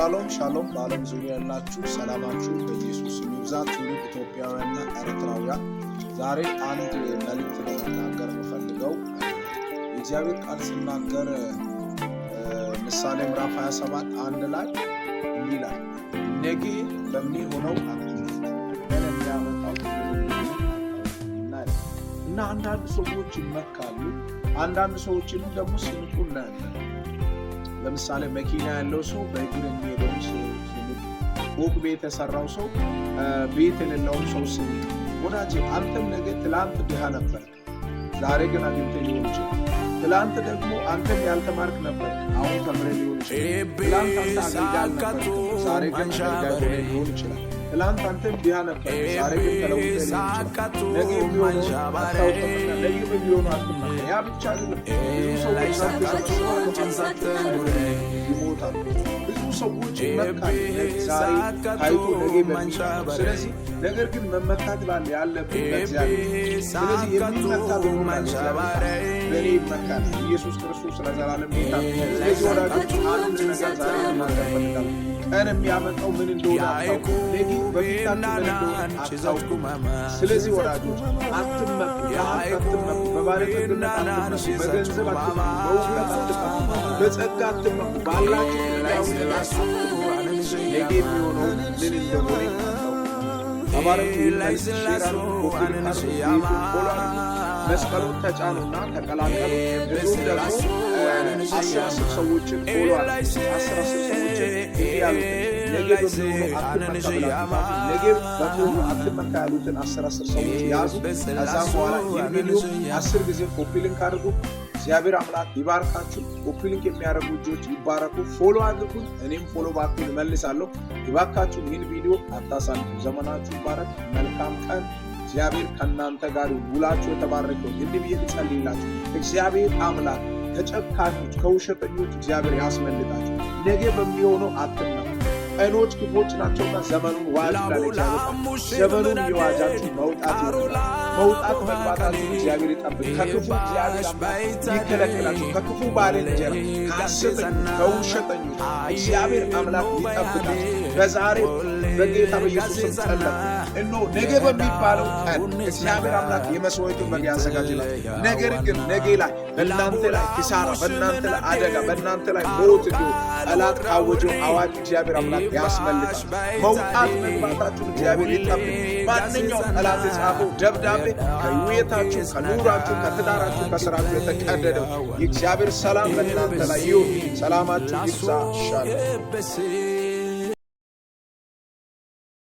ሻሎም ሻሎም በዓለም ዙሪያ ያላችሁ ሰላማችሁ በኢየሱስ ይብዛ። ትውልድ ኢትዮጵያውያንና ኤርትራውያን ዛሬ አንድ መልእክት ለመናገር የምፈልገው የእግዚአብሔር ቃል ሲናገር ምሳሌ ምዕራፍ 27 1 ላይ እንዲህ ይላል፣ ነገ በሚሆነው እና አንዳንድ ሰዎች ይመካሉ፣ አንዳንድ ሰዎችንም ደግሞ ሲንቁ እናያለን። ለምሳሌ መኪና ያለው ሰው በእግር የሚሄደው ሰው ሲንቅ፣ ፎቅ ቤት የሰራው ሰው ቤት የሌለውን ሰው ሲንቅ፣ ወዳጄ አንተም ነገ ትላንት ድሃ ነበር፣ ዛሬ ግን አግኝተህ ሊሆን ይችላል። ትላንት ደግሞ አንተም ያልተማርክ ነበር፣ አሁን ተምረህ ሊሆን ይችላል። ትላንት አንተ አገልጋይ ነበር፣ ዛሬ ግን አገልጋይ ሊሆን ይችላል። ትላንት አንተም ድሃ ነበር፣ ዛሬ ግን ተለውጠህ ሊሆን ይችላል። ነገ የሚሆነው አታውቅምና ነገ የሚሆነው አትመካ። ያ ብቻ አይደለም፣ ይሞታል። ብዙ ሰዎች ይመካሉ ዛሬ ታይቶ ነገ በሚሻለው። ስለዚህ ነገር ግን መመካት ያለብን በእግዚአብሔር። ስለዚህ የሚመካ በእኔ ይመካል። ኢየሱስ ክርስቶስ ለዘላለም ጌታ። ስለዚህ ወዳጆች አንድ ነገር ዛሬ ልናገር እፈልጋለሁ። ቀን የሚያመጣው ምን እንደሆነ አታውቁም። ነገ በፊታችሁ ምን እንደሆነ አታውቁም። ስለዚህ ወዳጆች አትመኩ፣ አትመኩ፣ በባለጠግነት አትመኩ፣ በገንዘብ አትመኩ፣ በእውቀት አትመኩ፣ በጸጋ አትመኩ፣ ባላችሁ ነገ የሚሆነው ምን እንደሆነ አባረቱ ይልማይስ ሼራሩ መስቀሉን ተጫኑና ተቀላቀሉ። እንዲሁም ደግሞ 10 ሰዎችን ፎሎዋል። 10 ሰዎችን ያሉት ነገ በሚሆኑ አትመካ ያሉትን 10 ሰዎች ያዙ። ከዛም በኋላ የሚሉ 10 ጊዜ ኮፒ ሊንክ አድርጉ። እግዚአብሔር አምላክ ይባርካችሁ። ኮፒ ሊንክ የሚያደርጉ ልጆች ይባረኩ። ፎሎ አድርጉኝ፣ እኔም ፎሎ ባኩን እመልሳለሁ። ይባርካችሁ። ይህን ቪዲዮ አታሳልፉ። ዘመናችሁ ይባረክ። መልካም ቀን። እግዚአብሔር ከእናንተ ጋር ውላችሁ የተባረከው። እንዲህ ብዬ ልጸልይላችሁ። እግዚአብሔር አምላክ ከጨካኞች ከውሸተኞች እግዚአብሔር ያስመልጣችሁ። ነገ በሚሆነው አትመኩ። ቀኖች ክፎች ናቸውና ዘመኑን ዋጅ ዘመኑን የዋጃችሁ መውጣት መውጣት መግባታችሁን እግዚአብሔር ይጠብቅ። ከክፉ እግዚአብሔር ይከለክላችሁ። ከክፉ ባልንጀራ፣ ከሐሰተኞች፣ ከውሸተኞች እግዚአብሔር አምላክ ይጠብቃችሁ። በዛሬ በጌታ በኢየሱስ ጸለይኩ። እነሆ ነገ በሚባለው ቀን እግዚአብሔር አምላክ የመስዋዕቱን በግ ያዘጋጅላል። ነገር ግን ነገ ላይ በእናንተ ላይ ኪሳራ፣ በእናንተ ላይ አደጋ፣ በእናንተ ላይ ሞት እንዲሁ ጠላት ካወጀው አዋጅ እግዚአብሔር አምላክ ያስመልጣል። መውጣት መግባታችሁን እግዚአብሔር ይጠብቅ። ማንኛውም ጠላት የጻፈው ደብዳቤ ከህይወታችሁ፣ ከኑራችሁ፣ ከትዳራችሁ፣ ከስራችሁ የተቀደደው የእግዚአብሔር ሰላም በእናንተ ላይ ይሁን። ሰላማችሁ ይብዛ። ሻሎም